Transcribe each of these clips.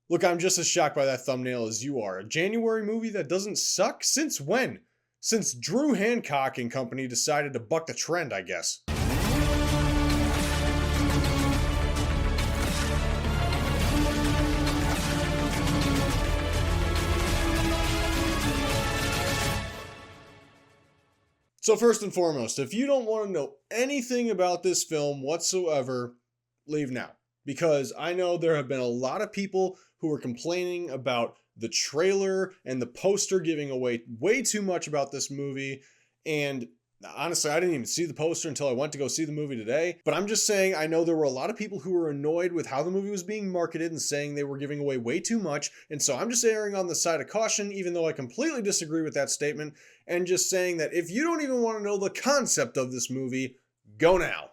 Look, I'm just as shocked by that thumbnail as you are. A January movie that doesn't suck? Since when? Since Drew Hancock and company decided to buck the trend, I guess. So first and foremost, if you don't want to know anything about this film whatsoever, leave now. Because I know there have been a lot of people who are complaining about the trailer and the poster giving away way too much about this movie. And honestly, I didn't even see the poster until I went to go see the movie today. But I'm just saying, I know there were a lot of people who were annoyed with how the movie was being marketed and saying they were giving away way too much. And so I'm just erring on the side of caution, even though I completely disagree with that statement. And just saying that if you don't even want to know the concept of this movie, go now.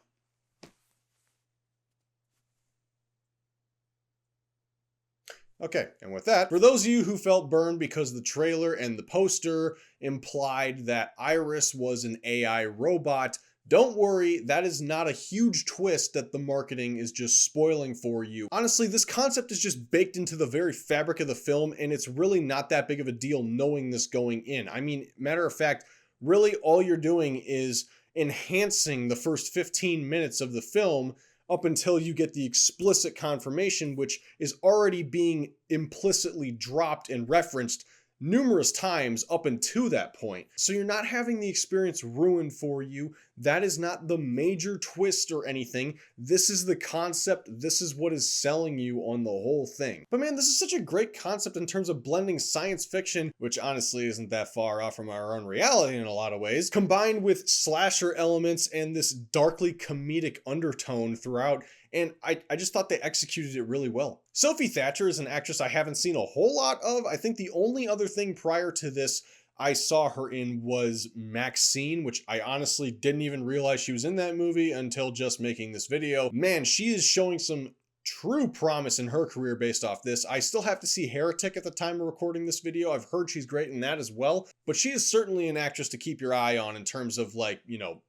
Okay, and with that, for those of you who felt burned because the trailer and the poster implied that Iris was an AI robot, don't worry, that is not a huge twist that the marketing is just spoiling for you. Honestly, this concept is just baked into the very fabric of the film, and it's really not that big of a deal knowing this going in. I mean, matter of fact, really all you're doing is enhancing the first 15 minutes of the film up until you get the explicit confirmation, which is already being implicitly dropped and referenced numerous times up until that point. So you're not having the experience ruined for you. That is not the major twist or anything. This is the concept. This is what is selling you on the whole thing. But man, this is such a great concept in terms of blending science fiction, which honestly isn't that far off from our own reality in a lot of ways, combined with slasher elements and this darkly comedic undertone throughout. And I just thought they executed it really well. Sophie Thatcher is an actress I haven't seen a whole lot of. I think the only other thing prior to this I saw her in was Maxine, which I honestly didn't even realize she was in that movie until just making this video. Man, she is showing some true promise in her career based off this. I still have to see Heretic at the time of recording this video. I've heard she's great in that as well, but she is certainly an actress to keep your eye on in terms of, like, you know,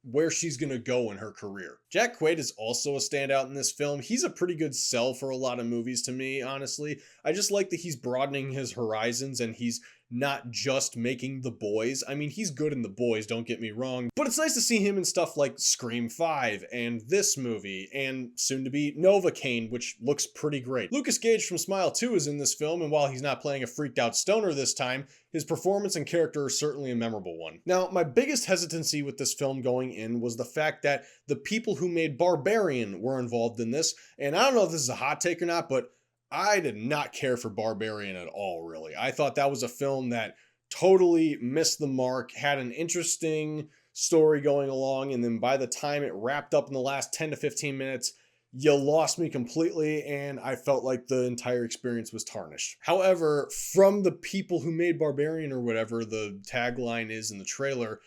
where she's going to go in her career. Jack Quaid is also a standout in this film. He's a pretty good sell for a lot of movies to me, honestly. I just like that he's broadening his horizons and he's not just making The Boys. I mean, he's good in The Boys, don't get me wrong, but it's nice to see him in stuff like Scream 5 and this movie and soon to be Novocaine, which looks pretty great. Lucas Gage from Smile 2 is in this film, and while he's not playing a freaked out stoner this time, his performance and character are certainly a memorable one. Now, my biggest hesitancy with this film going in was the fact that the people who made Barbarian were involved in this, and I don't know if this is a hot take or not, but I did not care for Barbarian at all, really. I thought that was a film that totally missed the mark, had an interesting story going along, and then by the time it wrapped up in the last 10 to 15 minutes, you lost me completely, and I felt like the entire experience was tarnished. However, from the people who made Barbarian, or whatever the tagline is in the trailer,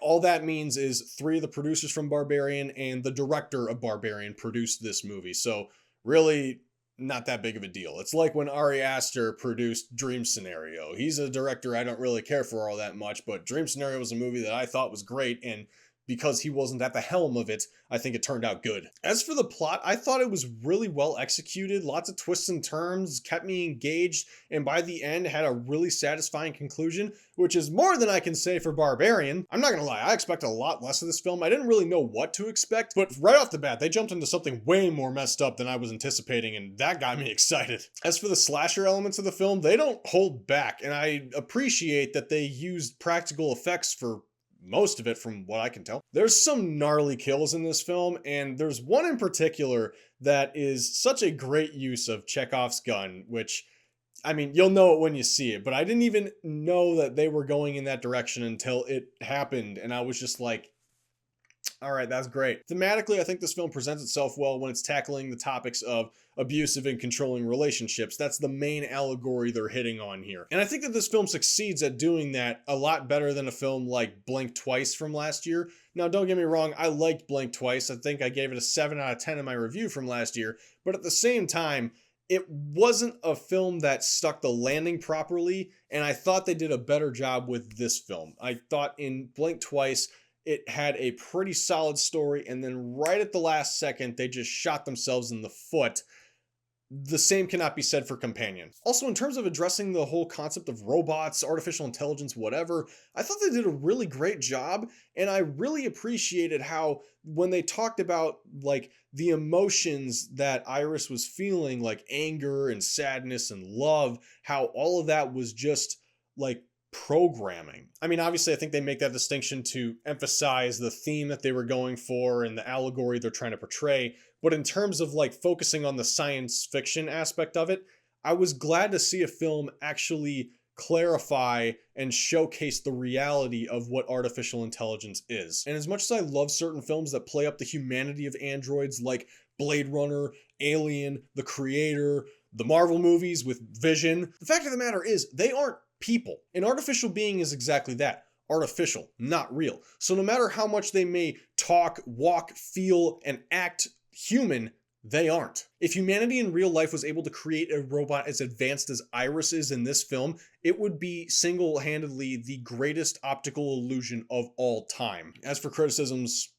all that means is 3 of the producers from Barbarian and the director of Barbarian produced this movie. So really, not that big of a deal. It's like when Ari Aster produced Dream Scenario. He's a director I don't really care for all that much, but Dream Scenario was a movie that I thought was great, and because he wasn't at the helm of it, I think it turned out good. As for the plot, I thought it was really well executed. Lots of twists and turns, kept me engaged, and by the end had a really satisfying conclusion, which is more than I can say for Barbarian. I'm not gonna lie, I expect a lot less of this film. I didn't really know what to expect, but right off the bat, they jumped into something way more messed up than I was anticipating, and that got me excited. As for the slasher elements of the film, they don't hold back, and I appreciate that they used practical effects for most of it from what I can tell. There's some gnarly kills in this film, and there's one in particular that is such a great use of Chekhov's gun, which, I mean, you'll know it when you see it, but I didn't even know that they were going in that direction until it happened, and I was just like, all right, that's great. Thematically, I think this film presents itself well when it's tackling the topics of abusive and controlling relationships. That's the main allegory they're hitting on here. And I think that this film succeeds at doing that a lot better than a film like Blink Twice from last year. Now, don't get me wrong, I liked Blink Twice. I think I gave it a 7 out of 10 in my review from last year. But at the same time, it wasn't a film that stuck the landing properly, and I thought they did a better job with this film. I thought in Blink Twice, it had a pretty solid story, and then right at the last second, they just shot themselves in the foot the same cannot be said for Companion. Also, in terms of addressing the whole concept of robots, artificial intelligence, whatever, I thought they did a really great job, and I really appreciated how when they talked about like the emotions that Iris was feeling, like anger and sadness and love, how all of that was just like programming. I mean, obviously, I think they make that distinction to emphasize the theme that they were going for and the allegory they're trying to portray. But in terms of like focusing on the science fiction aspect of it, I was glad to see a film actually clarify and showcase the reality of what artificial intelligence is. And as much as I love certain films that play up the humanity of androids like Blade Runner, Alien, The Creator, the Marvel movies with Vision, the fact of the matter is they aren't people. An artificial being is exactly that. Artificial, not real. So no matter how much they may talk, walk, feel, and act human, they aren't. If humanity in real life was able to create a robot as advanced as Iris is in this film, it would be single-handedly the greatest optical illusion of all time. As for criticisms,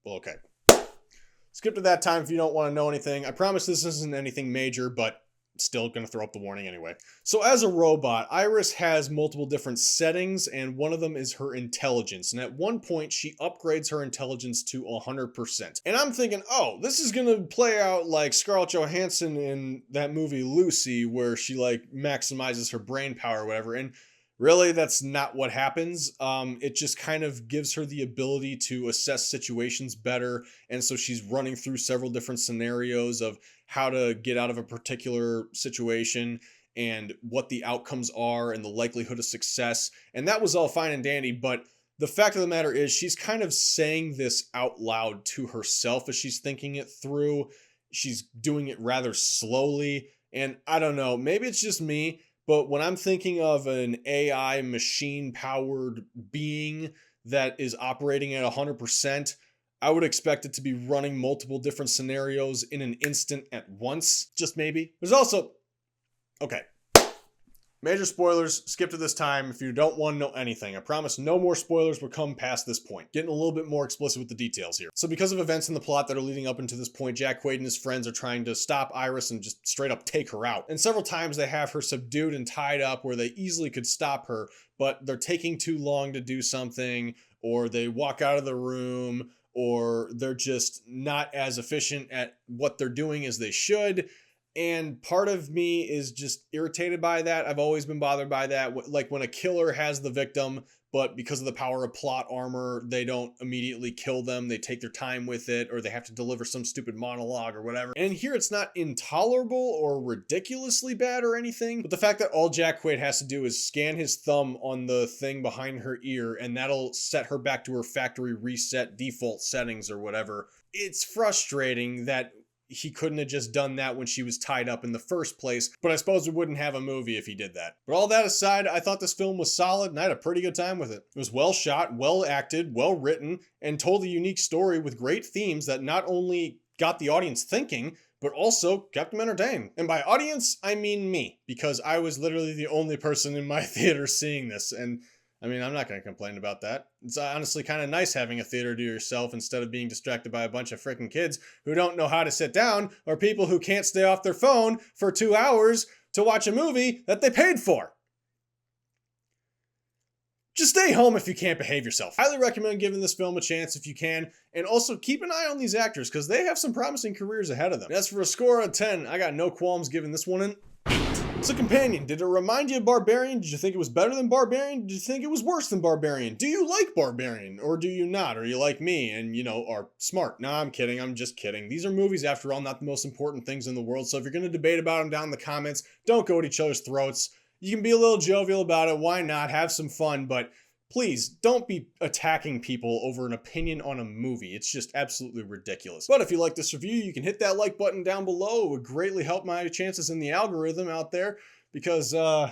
well, okay. Skip to that time if you don't want to know anything. I promise this isn't anything major, but still gonna throw up the warning anyway. So as a robot, Iris has multiple different settings, and one of them is her intelligence. And at one point, she upgrades her intelligence to 100%. And I'm thinking, oh, this is gonna play out like Scarlett Johansson in that movie Lucy, where she like maximizes her brain power or whatever. And really, that's not what happens. It just kind of gives her the ability to assess situations better. And so she's running through several different scenarios of how to get out of a particular situation and what the outcomes are and the likelihood of success. And that was all fine and dandy, but the fact of the matter is she's kind of saying this out loud to herself as she's thinking it through. She's doing it rather slowly. And I don't know, maybe it's just me, but when I'm thinking of an AI machine-powered being that is operating at 100%, I would expect it to be running multiple different scenarios in an instant at once. Just maybe. There's also... Okay. Major spoilers. Skip to this time if you don't want to know anything. I promise no more spoilers will come past this point. Getting a little bit more explicit with the details here. So because of events in the plot that are leading up into this point, Jack Quaid and his friends are trying to stop Iris and just straight up take her out. And several times they have her subdued and tied up where they easily could stop her, but they're taking too long to do something, or they walk out of the room, or they're just not as efficient at what they're doing as they should. And part of me is just irritated by that. I've always been bothered by that. Like when a killer has the victim, but because of the power of plot armor, they don't immediately kill them. They take their time with it, or they have to deliver some stupid monologue or whatever. And here it's not intolerable or ridiculously bad or anything, but the fact that all Jack Quaid has to do is scan his thumb on the thing behind her ear, and that'll set her back to her factory reset default settings or whatever. It's frustrating that he couldn't have just done that when she was tied up in the first place, but I suppose we wouldn't have a movie if he did that. But all that aside, I thought this film was solid and I had a pretty good time with it. It was well shot, well acted, well written, and told a unique story with great themes that not only got the audience thinking, but also kept them entertained. And by audience, I mean me, because I was literally the only person in my theater seeing this, and I mean, I'm not going to complain about that. It's honestly kind of nice having a theater to yourself instead of being distracted by a bunch of freaking kids who don't know how to sit down, or people who can't stay off their phone for 2 hours to watch a movie that they paid for. Just stay home if you can't behave yourself. Highly recommend giving this film a chance if you can, and also keep an eye on these actors because they have some promising careers ahead of them. As for a score out of 10, I got no qualms giving this one an 8. So Companion, did it remind you of Barbarian? Did you think it was better than Barbarian? Did you think it was worse than Barbarian? Do you like Barbarian? Or do you not? Are you like me and, you know, are smart? No, I'm kidding. I'm just kidding. These are movies, after all, not the most important things in the world. So if you're going to debate about them down in the comments, don't go at each other's throats. You can be a little jovial about it. Why not? Have some fun. But please, don't be attacking people over an opinion on a movie. It's just absolutely ridiculous. But if you like this review, you can hit that like button down below. It would greatly help my chances in the algorithm out there, because I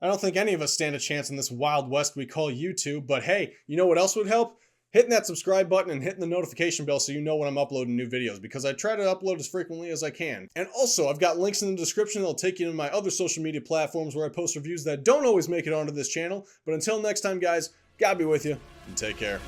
don't think any of us stand a chance in this wild west we call YouTube. But hey, you know what else would help? Hitting that subscribe button and hitting the notification bell so you know when I'm uploading new videos, because I try to upload as frequently as I can. And also, I've got links in the description that'll take you to my other social media platforms where I post reviews that don't always make it onto this channel. But until next time, guys, God be with you, and take care.